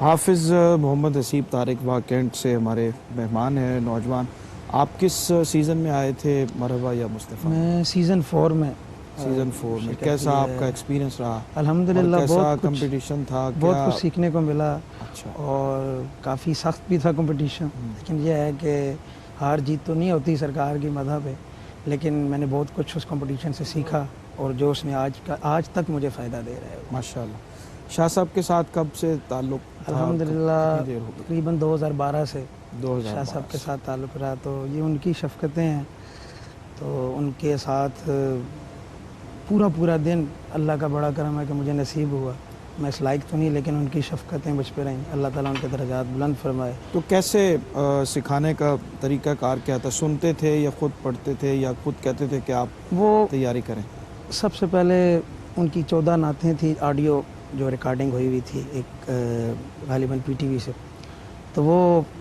حافظ محمد حسیب طارق واکینٹ سے ہمارے مہمان ہیں نوجوان. آپ کس سیزن میں آئے تھے مرحبا یا مصطفیٰ؟ میں سیزن 4 میں. سیزن 4 میں کیسا آپ کا ایکسپیرینس رہا؟ الحمدللہ بہت کمپٹیشن تھا، بہت کچھ سیکھنے کو ملا. اچھا. اور کافی سخت بھی تھا کمپٹیشن، لیکن یہ ہے کہ ہار جیت تو نہیں ہوتی سرکار کی مدح پہ، لیکن میں نے بہت کچھ اس کمپٹیشن سے سیکھا اور جو اس میں آج تک مجھے فائدہ دے رہا ہے. ماشاءاللہ. شاہ صاحب کے ساتھ کب سے تعلق تھا؟ الحمدللہ تقریباً 2012 سے 2012 شاہ صاحب کے ساتھ تعلق رہا. تو یہ ان کی شفقتیں ہیں، تو ان کے ساتھ پورا دن اللہ کا بڑا کرم ہے کہ مجھے نصیب ہوا. میں اس لائق تو نہیں، لیکن ان کی شفقتیں مجھ پہ رہیں. اللہ تعالیٰ ان کے درجات بلند فرمائے. تو کیسے سکھانے کا طریقہ کار کیا تھا؟ سنتے تھے یا خود پڑھتے تھے یا خود کہتے تھے کہ آپ وہ تیاری کریں؟ سب سے پہلے ان کی 14 نعتیں تھیں آڈیو جو ریکارڈنگ ہوئی ہوئی تھی ایک غالباً پی ٹی وی سے، تو وہ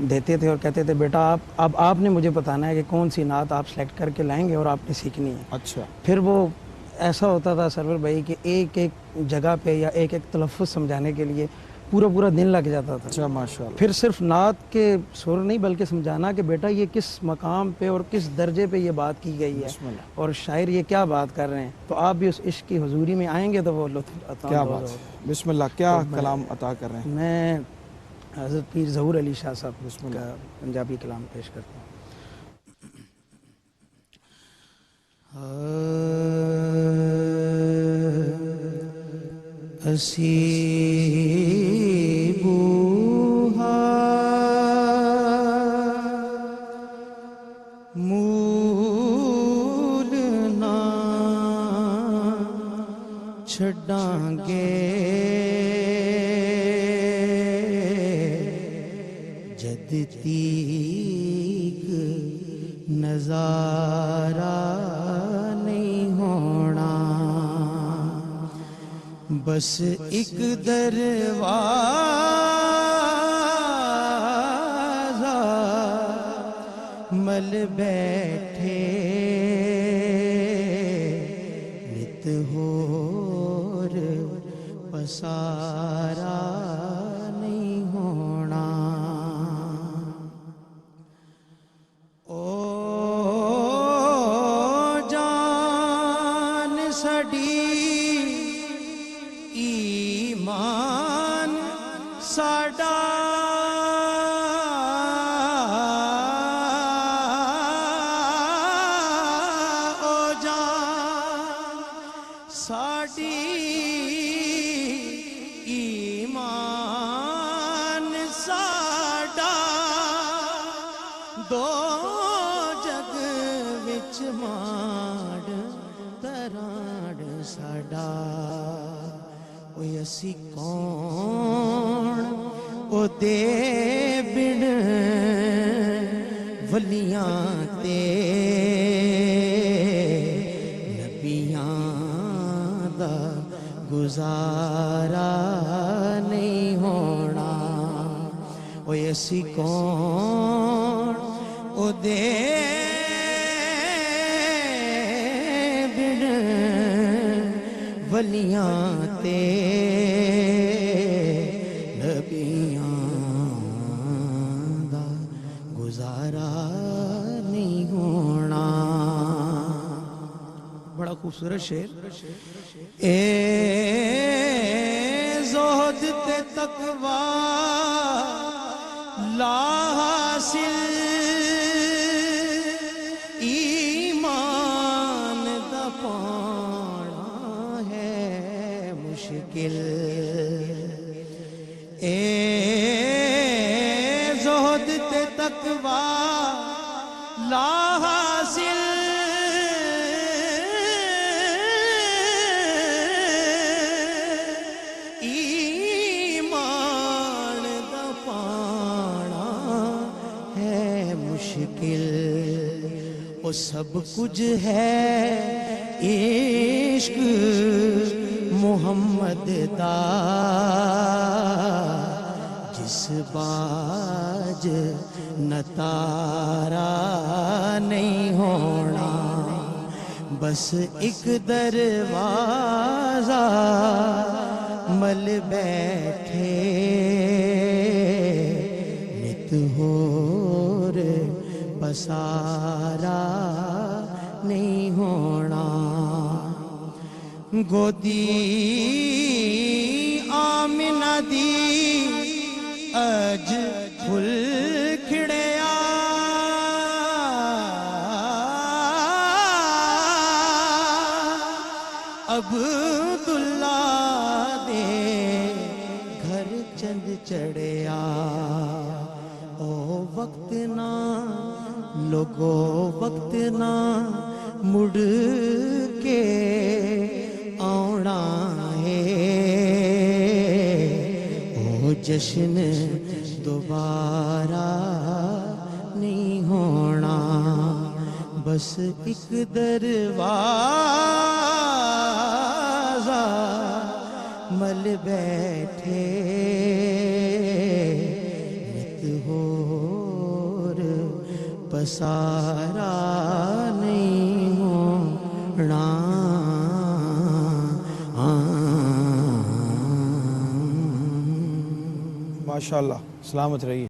دیتے تھے اور کہتے تھے بیٹا آپ نے مجھے بتانا ہے کہ کون سی نعت آپ سلیکٹ کر کے لائیں گے اور آپ نے سیکھنی ہے. اچھا. پھر وہ ایسا ہوتا تھا سرور بھائی کہ ایک جگہ پہ یا ایک تلفظ سمجھانے کے لیے پورا دن لگ جاتا تھا. اچھا ماشاءاللہ. پھر صرف نعت کے سر نہیں بلکہ سمجھانا کہ بیٹا یہ کس مقام پہ اور کس درجے پہ یہ بات کی گئی ہے اور شاعر یہ کیا بات کر رہے ہیں. تو آپ بھی اس عشق کی حضوری میں آئیں گے تو وہ لطف عطا. کیا بات. بسم اللہ. کیا کلام عطا کر رہے ہیں؟ میں حضرت پیر ظہور علی شاہ صاحب کا پنجابی کلام پیش کرتا ہوں. اسی بوہا مول نہ چھڈاں گے جد تیک نظارہ نہیں ہونا. بس ایک دروازہ مل بیٹھے نت ہور پسارا نہیں ہونا. او جان ساڈی ایمان ساڈا او جان ساڈی ایمان ساڈا دو جگ وچ ماڑ تراڑ ساڈا. اوے اسی کون او دے بن ولیاں تے نبیاں دا گزارا نہیں ہونا. اوے اسی کون او دے بن ولیاں تے نبیاں دا گزارا نہیں ہونا. بڑا خوبصورت شعر. اے زہد تے تقوی لا حاصل ایمان دا پانا ہے مشکل. اے زہد تے تقوی لا حاصل ایمان دا پانا ہے مشکل. وہ سب کچھ ہے عشق محمد دا جس باج نتارا نہیں ہونا. بس ایک دروازہ مل بیٹھے پسارا نہیں ہونا گودی آمنہ دی اج پھل کھڑیا عبداللہ دے گھر چند چڑھیا او وقت نہ لوگو وقت نہ مڑ کے آنا ہے او جشن دوبارہ نہیں ہونا بس ایک دروازہ مل بیٹھے نت ہور پسارا نہیں ہونا ماشاء اللہ، سلامت رہیے.